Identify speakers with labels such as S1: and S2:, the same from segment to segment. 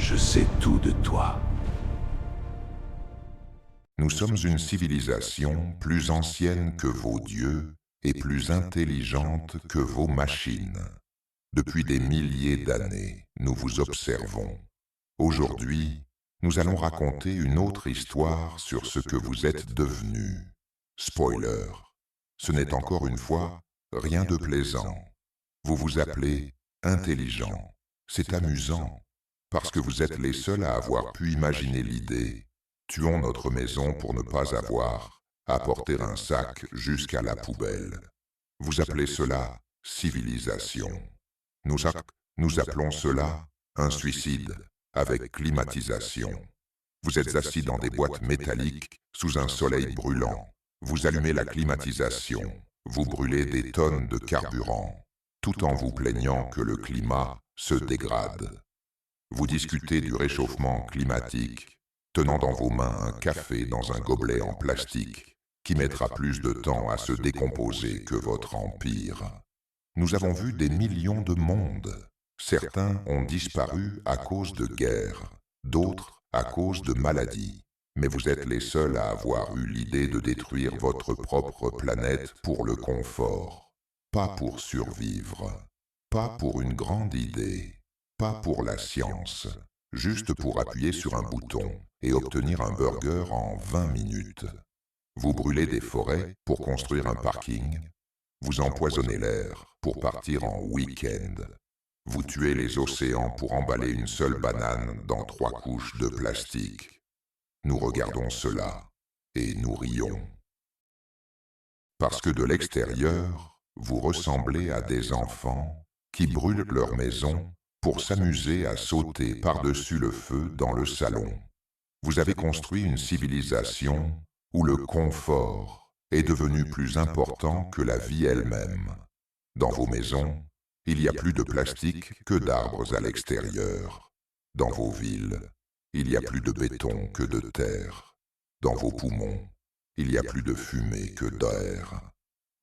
S1: Je sais tout de toi.
S2: Nous sommes une civilisation plus ancienne que vos dieux et plus intelligente que vos machines. Depuis des milliers d'années, nous vous observons. Aujourd'hui, nous allons raconter une autre histoire sur ce que vous êtes devenus. Spoiler, ce n'est encore une fois rien de plaisant. Vous vous appelez intelligent. C'est amusant, parce que vous êtes les seuls à avoir pu imaginer l'idée. Tuons notre maison pour ne pas avoir à porter un sac jusqu'à la poubelle. Vous appelez cela civilisation. Nous appelons cela un suicide avec climatisation. Vous êtes assis dans des boîtes métalliques sous un soleil brûlant. Vous allumez la climatisation. Vous brûlez des tonnes de carburant, tout en vous plaignant que le climat se dégrade. Vous discutez du réchauffement climatique, tenant dans vos mains un café dans un gobelet en plastique qui mettra plus de temps à se décomposer que votre empire. Nous avons vu des millions de mondes. Certains ont disparu à cause de guerres, d'autres à cause de maladies. Mais vous êtes les seuls à avoir eu l'idée de détruire votre propre planète pour le confort. Pas pour survivre, pas pour une grande idée, pas pour la science, juste pour appuyer sur un bouton et obtenir un burger en 20 minutes. Vous brûlez des forêts pour construire un parking. Vous empoisonnez l'air pour partir en week-end. Vous tuez les océans pour emballer une seule banane dans 3 couches de plastique. Nous regardons cela et nous rions. Parce que de l'extérieur, vous ressemblez à des enfants qui brûlent leur maison pour s'amuser à sauter par-dessus le feu dans le salon. Vous avez construit une civilisation où le confort est devenu plus important que la vie elle-même. Dans vos maisons, il y a plus de plastique que d'arbres à l'extérieur. Dans vos villes, il y a plus de béton que de terre. Dans vos poumons, il y a plus de fumée que d'air.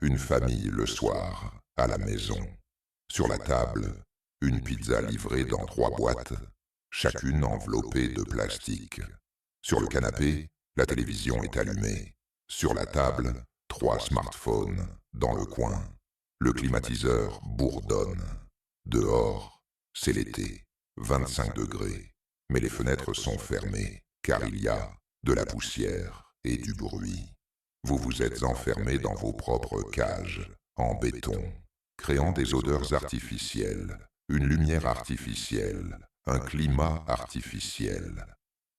S2: Une famille le soir, à la maison. Sur la table, une pizza livrée dans 3 boîtes, chacune enveloppée de plastique. Sur le canapé, la télévision est allumée. Sur la table, 3 smartphones. Dans le coin, le climatiseur bourdonne. Dehors, c'est l'été, 25 degrés. Mais les fenêtres sont fermées, car il y a de la poussière et du bruit. Vous vous êtes enfermés dans vos propres cages, en béton, créant des odeurs artificielles, une lumière artificielle, un climat artificiel.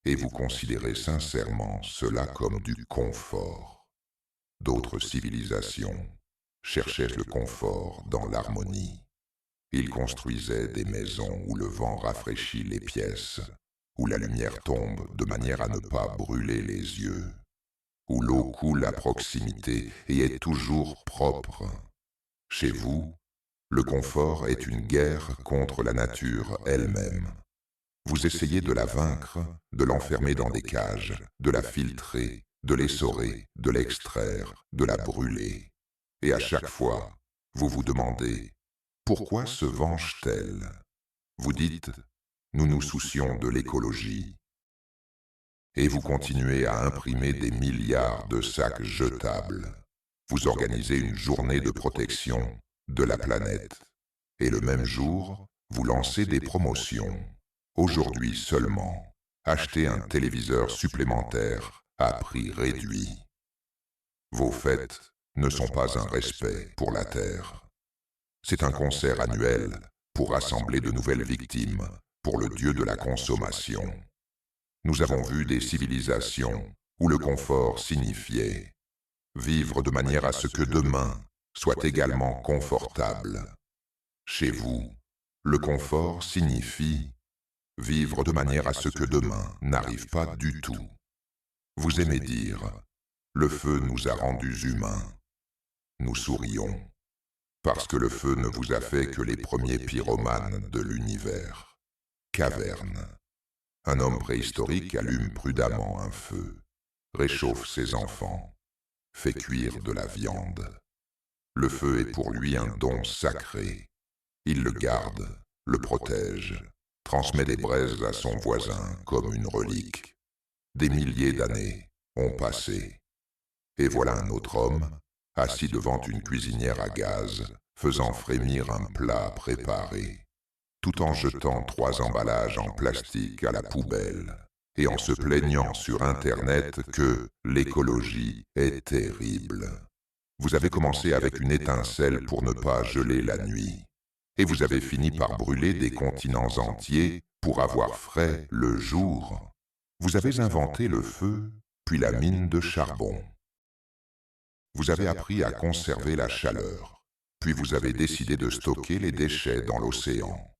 S2: Et vous considérez sincèrement cela comme du confort. D'autres civilisations cherchaient le confort dans l'harmonie. Ils construisaient des maisons où le vent rafraîchit les pièces, où la lumière tombe de manière à ne pas brûler les yeux, où l'eau coule à proximité et est toujours propre. Chez vous, le confort est une guerre contre la nature elle-même. Vous essayez de la vaincre, de l'enfermer dans des cages, de la filtrer, de l'essorer, de l'extraire, de la brûler. Et à chaque fois, vous vous demandez, pourquoi se venge-t-elle? Vous dites, nous nous soucions de l'écologie. Et vous continuez à imprimer des milliards de sacs jetables. Vous organisez une journée de protection de la planète. Et le même jour, vous lancez des promotions. Aujourd'hui seulement, achetez un téléviseur supplémentaire à prix réduit. Vos fêtes ne sont pas un respect pour la Terre. C'est un concert annuel pour rassembler de nouvelles victimes pour le dieu de la consommation. Nous avons vu des civilisations où le confort signifiait vivre de manière à ce que demain soit également confortable. Chez vous, le confort signifie vivre de manière à ce que demain n'arrive pas du tout. Vous aimez dire, le feu nous a rendus humains. Nous sourions, parce que le feu ne vous a fait que les premiers pyromanes de l'univers. Caverne. Un homme préhistorique allume prudemment un feu, réchauffe ses enfants, fait cuire de la viande. Le feu est pour lui un don sacré. Il le garde, le protège, transmet des braises à son voisin comme une relique. Des milliers d'années ont passé. Et voilà un autre homme, assis devant une cuisinière à gaz, faisant frémir un plat préparé, tout en jetant 3 emballages en plastique à la poubelle, et en se plaignant sur Internet que l'écologie est terrible. Vous avez commencé avec une étincelle pour ne pas geler la nuit, et vous avez fini par brûler des continents entiers pour avoir frais le jour. Vous avez inventé le feu, puis la mine de charbon. Vous avez appris à conserver la chaleur, puis vous avez décidé de stocker les déchets dans l'océan.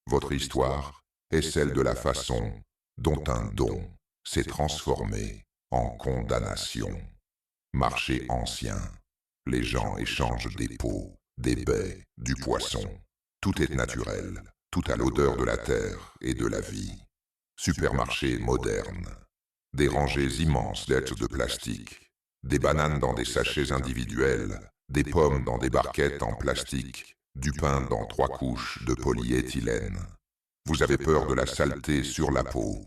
S2: Votre histoire est celle de la façon dont un don s'est transformé en condamnation. Marché ancien, les gens échangent des peaux, des baies, du poisson. Tout est naturel, tout a l'odeur de la terre et de la vie. Supermarché moderne, des rangées immenses d'êtres de plastique, des bananes dans des sachets individuels, des pommes dans des barquettes en plastique, du pain dans 3 couches de polyéthylène. Vous avez peur de la saleté sur la peau,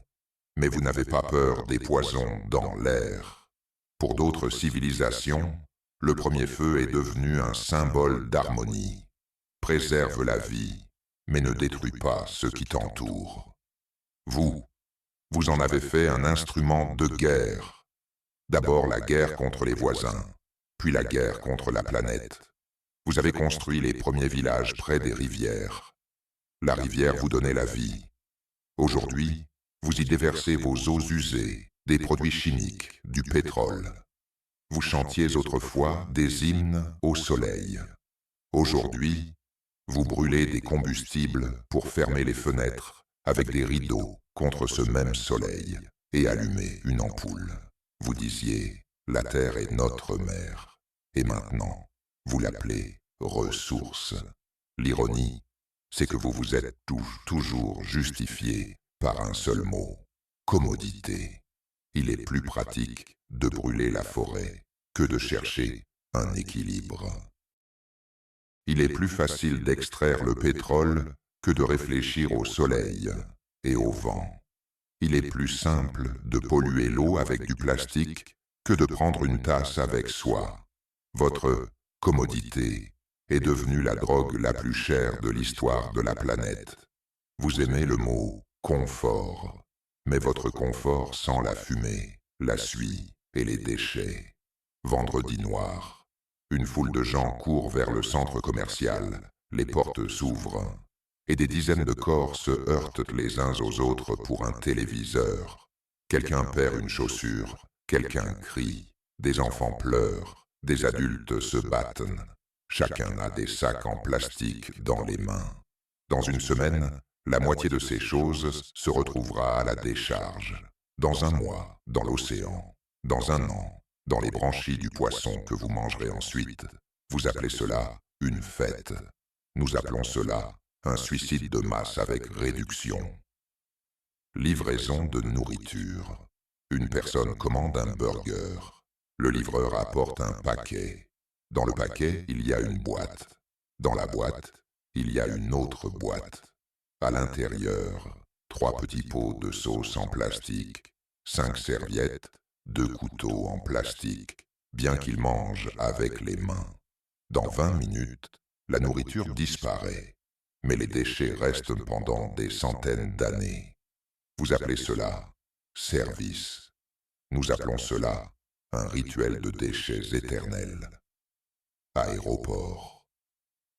S2: mais vous n'avez pas peur des poisons dans l'air. Pour d'autres civilisations, le premier feu est devenu un symbole d'harmonie. Préserve la vie, mais ne détruis pas ce qui t'entoure. Vous en avez fait un instrument de guerre. D'abord la guerre contre les voisins, puis la guerre contre la planète. Vous avez construit les premiers villages près des rivières. La rivière vous donnait la vie. Aujourd'hui, vous y déversez vos eaux usées, des produits chimiques, du pétrole. Vous chantiez autrefois des hymnes au soleil. Aujourd'hui, vous brûlez des combustibles pour fermer les fenêtres avec des rideaux contre ce même soleil et allumer une ampoule. Vous disiez, la Terre est notre mère. Et maintenant, vous l'appelez ressource. L'ironie, c'est que vous vous êtes toujours justifié par un seul mot, commodité. Il est plus pratique de brûler la forêt que de chercher un équilibre. Il est plus facile d'extraire le pétrole que de réfléchir au soleil et au vent. Il est plus simple de polluer l'eau avec du plastique que de prendre une tasse avec soi. Votre commodité est devenue la drogue la plus chère de l'histoire de la planète. Vous aimez le mot confort, mais votre confort sent la fumée, la suie et les déchets. Vendredi noir. Une foule de gens court vers le centre commercial. Les portes s'ouvrent. Et des dizaines de corps se heurtent les uns aux autres pour un téléviseur. Quelqu'un perd une chaussure, quelqu'un crie, des enfants pleurent, des adultes se battent. Chacun a des sacs en plastique dans les mains. Dans une semaine, la moitié de ces choses se retrouvera à la décharge. Dans un mois, dans l'océan. Dans un an, dans les branchies du poisson que vous mangerez ensuite. Vous appelez cela une fête. Nous appelons cela un suicide de masse avec réduction. Livraison de nourriture. Une personne commande un burger. Le livreur apporte un paquet. Dans le paquet, il y a une boîte. Dans la boîte, il y a une autre boîte. À l'intérieur, 3 petits pots de sauce en plastique, 5 serviettes, 2 couteaux en plastique, bien qu'il mange avec les mains. Dans 20 minutes, la nourriture disparaît. Mais les déchets restent pendant des centaines d'années. Vous appelez cela service. Nous appelons cela un rituel de déchets éternels. Aéroport.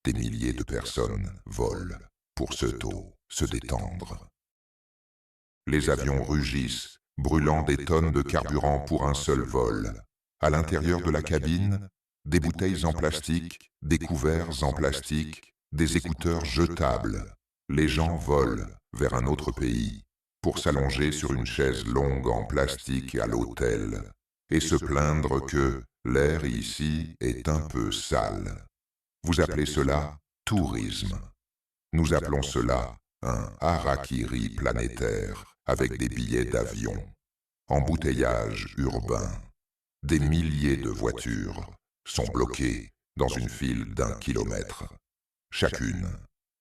S2: Des milliers de personnes volent pour se détendre. Les avions rugissent, brûlant des tonnes de carburant pour un seul vol. À l'intérieur de la cabine, des bouteilles en plastique, des couverts en plastique, des écouteurs jetables. Les gens volent vers un autre pays pour s'allonger sur une chaise longue en plastique à l'hôtel et se plaindre que l'air ici est un peu sale. Vous appelez cela tourisme. Nous appelons cela un harakiri planétaire avec des billets d'avion. Embouteillage urbain. Des milliers de voitures sont bloquées dans une file d'1 kilomètre. Chacune,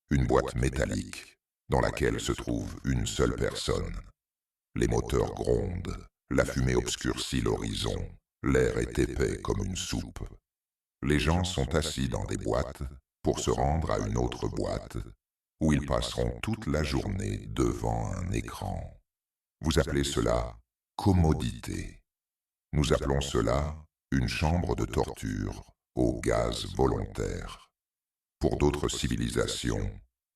S2: une boîte métallique, dans laquelle se trouve une seule personne. Les moteurs grondent, la fumée obscurcit l'horizon, l'air est épais comme une soupe. Les gens sont assis dans des boîtes pour se rendre à une autre boîte, où ils passeront toute la journée devant un écran. Vous appelez cela commodité. Nous appelons cela une chambre de torture au gaz volontaire. Pour d'autres civilisations,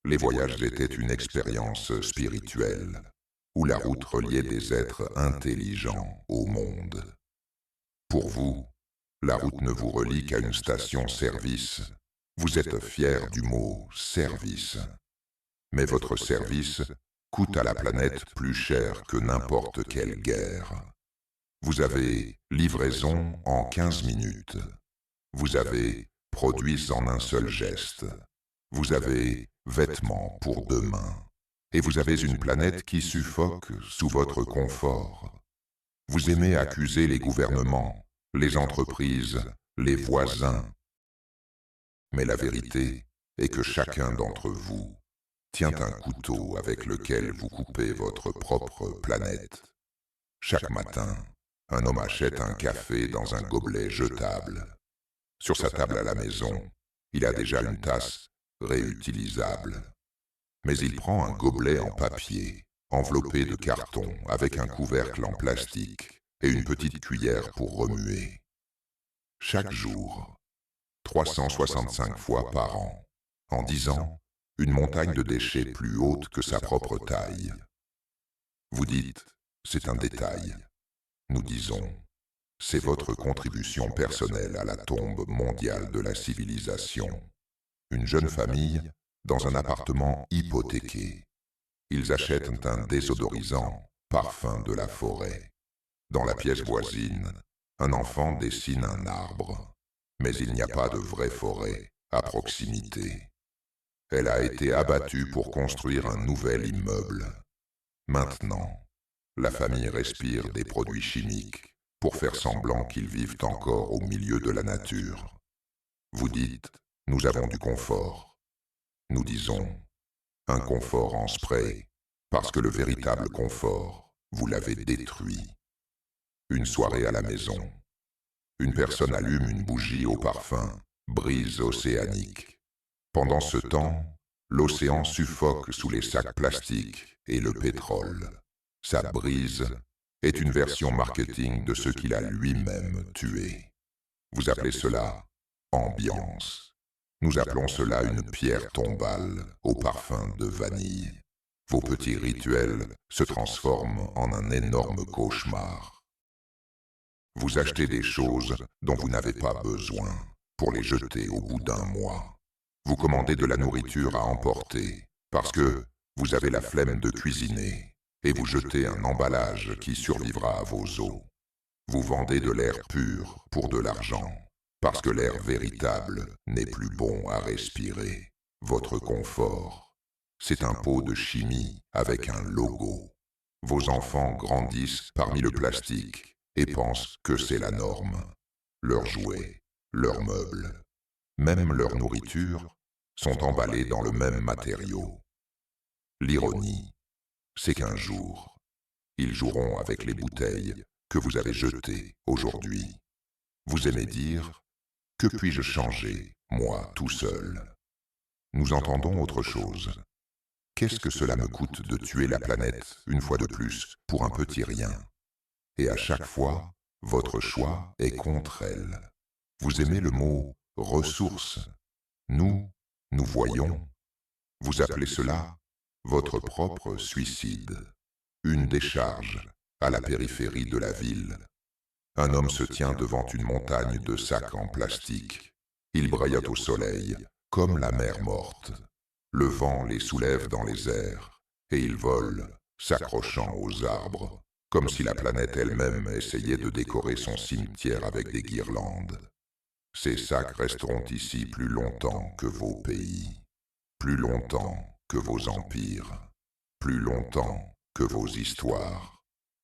S2: les voyages étaient une expérience spirituelle, où la route reliait des êtres intelligents au monde. Pour vous, la route ne vous relie qu'à une station-service. Vous êtes fier du mot « service ». Mais votre service coûte à la planète plus cher que n'importe quelle guerre. Vous avez livraison en 15 minutes. Vous avez produits en un seul geste. Vous avez vêtements pour demain. Et vous avez une planète qui suffoque sous votre confort. Vous aimez accuser les gouvernements, les entreprises, les voisins. Mais la vérité est que chacun d'entre vous tient un couteau avec lequel vous coupez votre propre planète. Chaque matin, un homme achète un café dans un gobelet jetable. Sur sa table à la maison, il a déjà une tasse réutilisable. Mais il prend un gobelet en papier, enveloppé de carton, avec un couvercle en plastique et une petite cuillère pour remuer. Chaque jour, 365 fois par an, en 10 ans, une montagne de déchets plus haute que sa propre taille. Vous dites, c'est un détail. Nous disons, c'est votre contribution personnelle à la tombe mondiale de la civilisation. Une jeune famille dans un appartement hypothéqué. Ils achètent un désodorisant, parfum de la forêt. Dans la pièce voisine, un enfant dessine un arbre. Mais il n'y a pas de vraie forêt à proximité. Elle a été abattue pour construire un nouvel immeuble. Maintenant, la famille respire des produits chimiques pour faire semblant qu'ils vivent encore au milieu de la nature. Vous dites, nous avons du confort. Nous disons, un confort en spray, parce que le véritable confort, vous l'avez détruit. Une soirée à la maison. Une personne allume une bougie au parfum, brise océanique. Pendant ce temps, l'océan suffoque sous les sacs plastiques et le pétrole. Sa brise est une version marketing de ce qu'il a lui-même tué. Vous appelez cela ambiance. Nous appelons cela une pierre tombale au parfum de vanille. Vos petits rituels se transforment en un énorme cauchemar. Vous achetez des choses dont vous n'avez pas besoin pour les jeter au bout d'un mois. Vous commandez de la nourriture à emporter parce que vous avez la flemme de cuisiner et vous jetez un emballage qui survivra à vos os. Vous vendez de l'air pur pour de l'argent parce que l'air véritable n'est plus bon à respirer. Votre confort, c'est un pot de chimie avec un logo. Vos enfants grandissent parmi le plastique et pensent que c'est la norme. Leurs jouets, leurs meubles, même leur nourriture, sont emballés dans le même matériau. L'ironie, c'est qu'un jour, ils joueront avec les bouteilles que vous avez jetées aujourd'hui. Vous aimez dire, que puis-je changer, moi, tout seul? Nous entendons autre chose. Qu'est-ce que cela me coûte de tuer la planète, une fois de plus, pour un petit rien? Et à chaque fois, votre choix est contre elle. Vous aimez le mot « ressources ». Nous voyons. Vous appelez cela votre propre suicide. Une décharge à la périphérie de la ville. Un homme se tient devant une montagne de sacs en plastique. Il brillante au soleil, comme la mer morte. Le vent les soulève dans les airs, et ils volent, s'accrochant aux arbres, comme si la planète elle-même essayait de décorer son cimetière avec des guirlandes. Ces sacs resteront ici plus longtemps que vos pays, plus longtemps que vos empires, plus longtemps que vos histoires.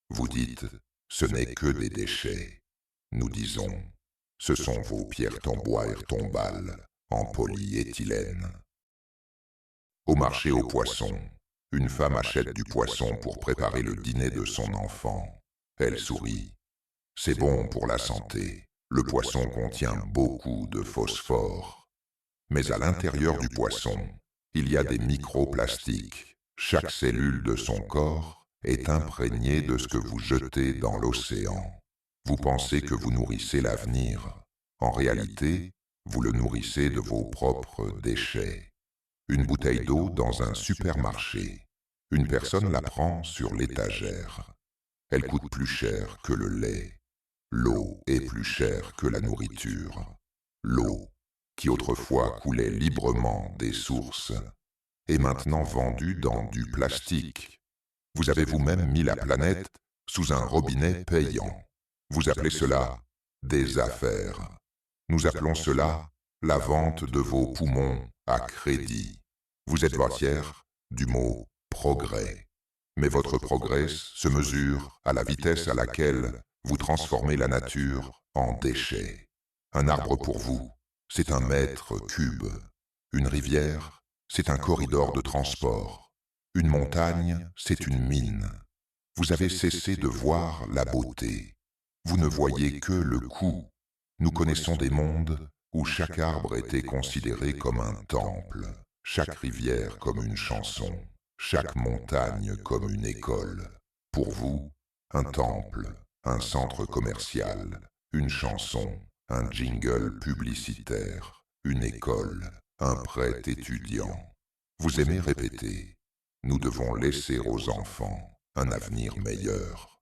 S2: Vous dites, ce n'est que des déchets. Nous disons, ce sont vos pierres tomboires tombales en polyéthylène. Au marché aux poissons, Une femme achète du poisson pour préparer le dîner de son enfant. Elle sourit. C'est bon pour la santé. Le poisson contient beaucoup de phosphore. Mais à l'intérieur du poisson, il y a des microplastiques. Chaque cellule de son corps est imprégnée de ce que vous jetez dans l'océan. Vous pensez que vous nourrissez l'avenir. En réalité, vous le nourrissez de vos propres déchets. Une bouteille d'eau dans un supermarché. Une personne la prend sur l'étagère. Elle coûte plus cher que le lait. L'eau est plus chère que la nourriture. L'eau, qui autrefois coulait librement des sources, est maintenant vendue dans du plastique. Vous avez vous-même mis la planète sous un robinet payant. Vous appelez cela des affaires. Nous appelons cela la vente de vos poumons à crédit. Vous êtes fier du mot progrès. Mais votre progrès se mesure à la vitesse à laquelle vous transformez la nature en déchets. Un arbre pour vous, c'est un mètre cube. Une rivière, c'est un corridor de transport. Une montagne, c'est une mine. Vous avez cessé de voir la beauté. Vous ne voyez que le coût. Nous connaissons des mondes où chaque arbre était considéré comme un temple, chaque rivière comme une chanson, chaque montagne comme une école. Pour vous, un temple, un centre commercial, une chanson, un jingle publicitaire, une école, un prêt étudiant. Vous aimez répéter, nous devons laisser aux enfants un avenir meilleur.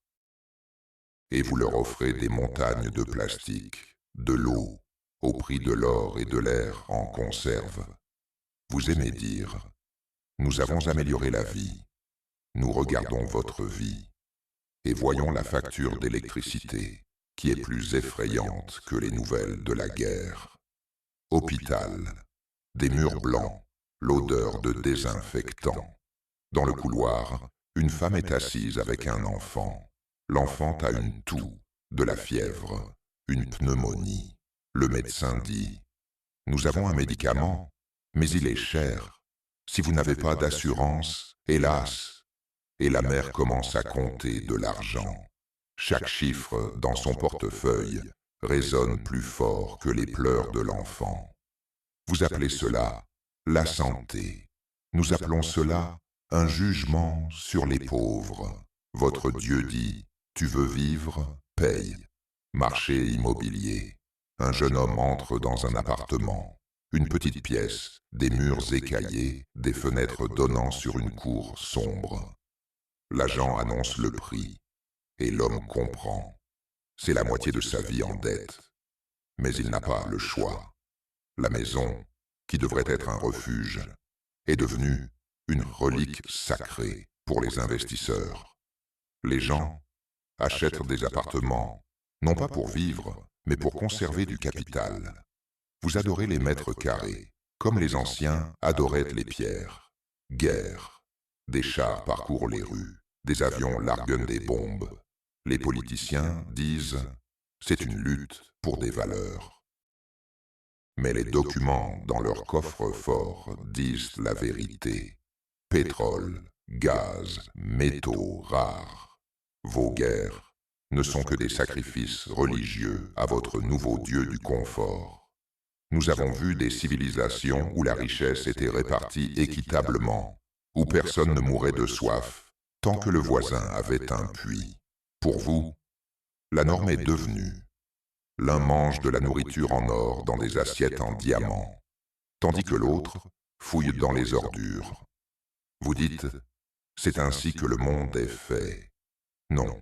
S2: Et vous leur offrez des montagnes de plastique, de l'eau, au prix de l'or et de l'air en conserve. Vous aimez dire, nous avons amélioré la vie, nous regardons votre vie, et voyons la facture d'électricité, qui est plus effrayante que les nouvelles de la guerre. Hôpital, des murs blancs, l'odeur de désinfectant. Dans le couloir, une femme est assise avec un enfant. L'enfant a une toux, de la fièvre, une pneumonie. Le médecin dit, « Nous avons un médicament, mais il est cher. Si vous n'avez pas d'assurance, hélas. » Et la mère commence à compter de l'argent. Chaque chiffre dans son portefeuille résonne plus fort que les pleurs de l'enfant. Vous appelez cela la santé. Nous appelons cela un jugement sur les pauvres. Votre Dieu dit, tu veux vivre, paye. Marché immobilier. Un jeune homme entre dans un appartement. Une petite pièce, des murs écaillés, des fenêtres donnant sur une cour sombre. L'agent annonce le prix, et l'homme comprend. C'est la moitié de sa vie en dette. Mais il n'a pas le choix. La maison, qui devrait être un refuge, est devenue une relique sacrée pour les investisseurs. Les gens achètent des appartements, non pas pour vivre, mais pour conserver du capital. Vous adorez les mètres carrés, comme les anciens adoraient les pierres. Guerre. Des chars parcourent les rues, des avions larguent des bombes. Les politiciens disent « c'est une lutte pour des valeurs ». Mais les documents dans leur coffre-fort disent la vérité. Pétrole, gaz, métaux rares. Vos guerres ne sont que des sacrifices religieux à votre nouveau Dieu du confort. Nous avons vu des civilisations où la richesse était répartie équitablement, où personne ne mourait de soif, tant que le voisin avait un puits. Pour vous, la norme est devenue. L'un mange de la nourriture en or dans des assiettes en diamant, tandis que l'autre fouille dans les ordures. Vous dites, c'est ainsi que le monde est fait. Non,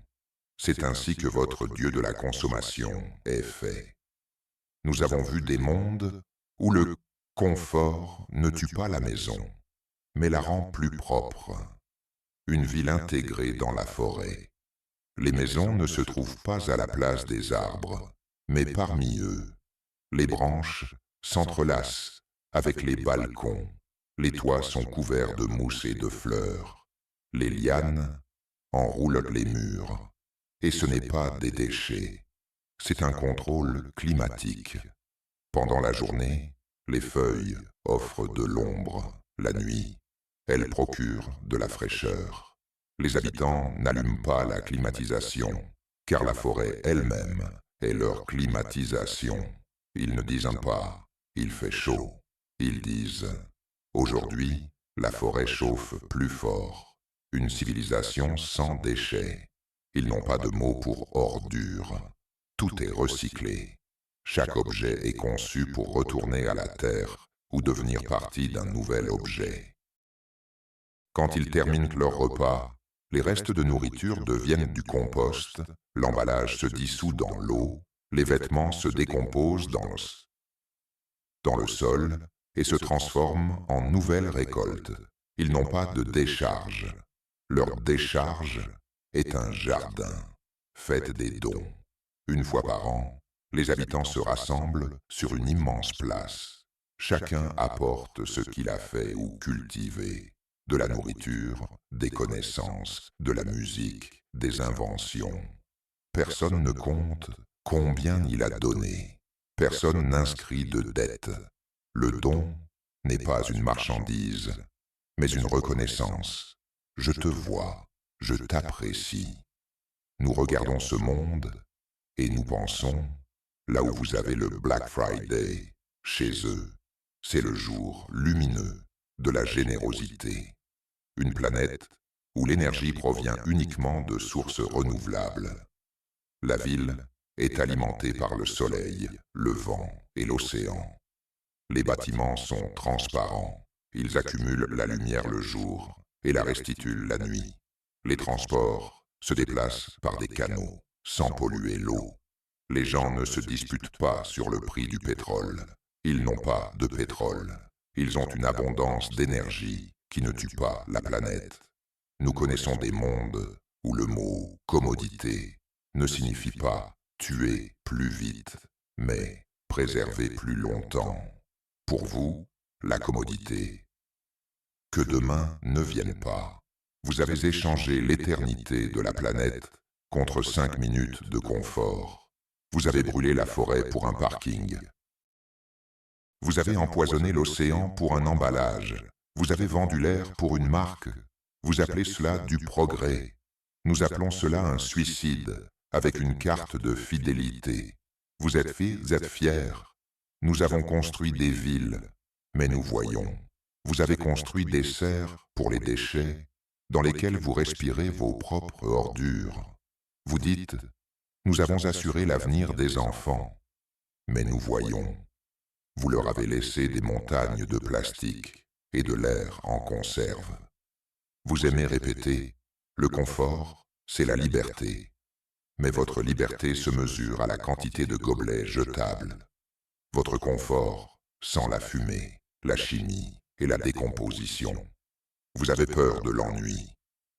S2: c'est ainsi que votre Dieu de la consommation est fait. Nous avons vu des mondes où le confort ne tue pas la maison, mais la rend plus propre. Une ville intégrée dans la forêt. Les maisons ne se trouvent pas à la place des arbres, mais parmi eux. Les branches s'entrelacent avec les balcons. Les toits sont couverts de mousse et de fleurs. Les lianes enroulent les murs. Et ce n'est pas des déchets. C'est un contrôle climatique. Pendant la journée, les feuilles offrent de l'ombre. La nuit, Elle procure de la fraîcheur. Les habitants n'allument pas la climatisation, car la forêt elle-même est leur climatisation. Ils ne disent pas « il fait chaud », ils disent « aujourd'hui, la forêt chauffe plus fort ». Une civilisation sans déchets. Ils n'ont pas de mots pour ordures. Tout est recyclé. Chaque objet est conçu pour retourner à la terre ou devenir partie d'un nouvel objet. Quand ils terminent leur repas, les restes de nourriture deviennent du compost, l'emballage se dissout dans l'eau, les vêtements se décomposent dans le sol et se transforment en nouvelles récoltes. Ils n'ont pas de décharge. Leur décharge est un jardin. Faites des dons. Une fois par an, les habitants se rassemblent sur une immense place. Chacun apporte ce qu'il a fait ou cultivé. De la nourriture, des connaissances, de la musique, des inventions. Personne ne compte combien il a donné. Personne n'inscrit de dette. Le don n'est pas une marchandise, mais une reconnaissance. Je te vois, je t'apprécie. Nous regardons ce monde et nous pensons, là où vous avez le Black Friday, chez eux, c'est le jour lumineux de la générosité. Une planète où l'énergie provient uniquement de sources renouvelables. La ville est alimentée par le soleil, le vent et l'océan. Les bâtiments sont transparents. Ils accumulent la lumière le jour et la restituent la nuit. Les transports se déplacent par des canaux, sans polluer l'eau. Les gens ne se disputent pas sur le prix du pétrole. Ils n'ont pas de pétrole. Ils ont une abondance d'énergie qui ne tue pas la planète. Nous connaissons des mondes où le mot « commodité » ne signifie pas tuer plus vite, mais préserver plus longtemps. Pour vous, la commodité. Que demain ne vienne pas. Vous avez échangé l'éternité de la planète contre 5 minutes de confort. Vous avez brûlé la forêt pour un parking. Vous avez empoisonné l'océan pour un emballage. Vous avez vendu l'air pour une marque. Vous appelez cela du progrès. Nous appelons cela un suicide, avec une carte de fidélité. Vous êtes fiers. Nous avons construit des villes, mais nous voyons. Vous avez construit des serres pour les déchets, dans lesquels vous respirez vos propres ordures. Vous dites, nous avons assuré l'avenir des enfants, mais nous voyons. Vous leur avez laissé des montagnes de plastique et de l'air en conserve. Vous aimez répéter, le confort, c'est la liberté. Mais votre liberté se mesure à la quantité de gobelets jetables. Votre confort sent la fumée, la chimie et la décomposition. Vous avez peur de l'ennui,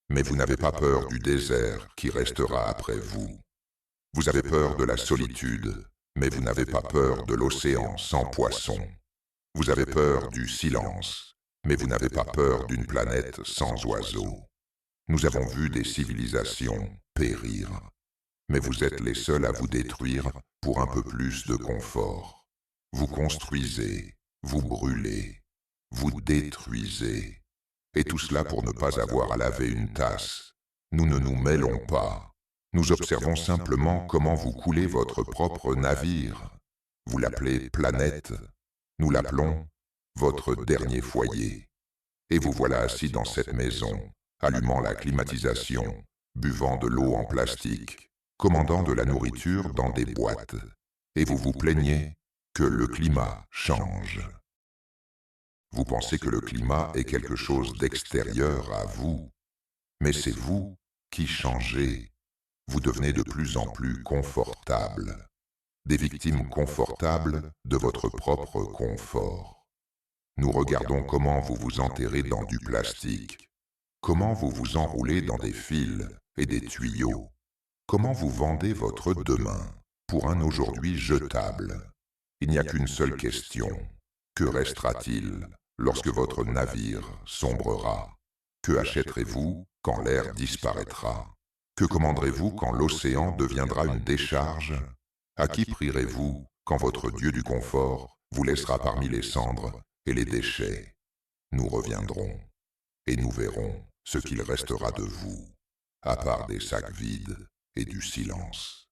S2: mais vous n'avez pas peur du désert qui restera après vous. Vous avez peur de la solitude, mais vous n'avez pas peur de l'océan sans poissons. Vous avez peur du silence, mais vous n'avez pas peur d'une planète sans oiseaux. Nous avons vu des civilisations périr, mais vous êtes les seuls à vous détruire pour un peu plus de confort. Vous construisez, vous brûlez, vous détruisez. Et tout cela pour ne pas avoir à laver une tasse. Nous ne nous mêlons pas. Nous observons simplement comment vous coulez votre propre navire. Vous l'appelez planète. Nous l'appelons votre dernier foyer. Et vous voilà assis dans cette maison, allumant la climatisation, buvant de l'eau en plastique, commandant de la nourriture dans des boîtes. Et vous vous plaignez que le climat change. Vous pensez que le climat est quelque chose d'extérieur à vous, mais c'est vous qui changez. Vous devenez de plus en plus confortable, des victimes confortables de votre propre confort. Nous regardons comment vous vous enterrez dans du plastique, comment vous vous enroulez dans des fils et des tuyaux, comment vous vendez votre demain pour un aujourd'hui jetable. Il n'y a qu'une seule question. Que restera-t-il lorsque votre navire sombrera? Que achèterez-vous quand l'air disparaîtra? Que commanderez-vous quand l'océan deviendra une décharge? À qui prierez-vous quand votre Dieu du confort vous laissera parmi les cendres et les déchets? Nous reviendrons. et nous verrons ce qu'il restera de vous, à part des sacs vides et du silence.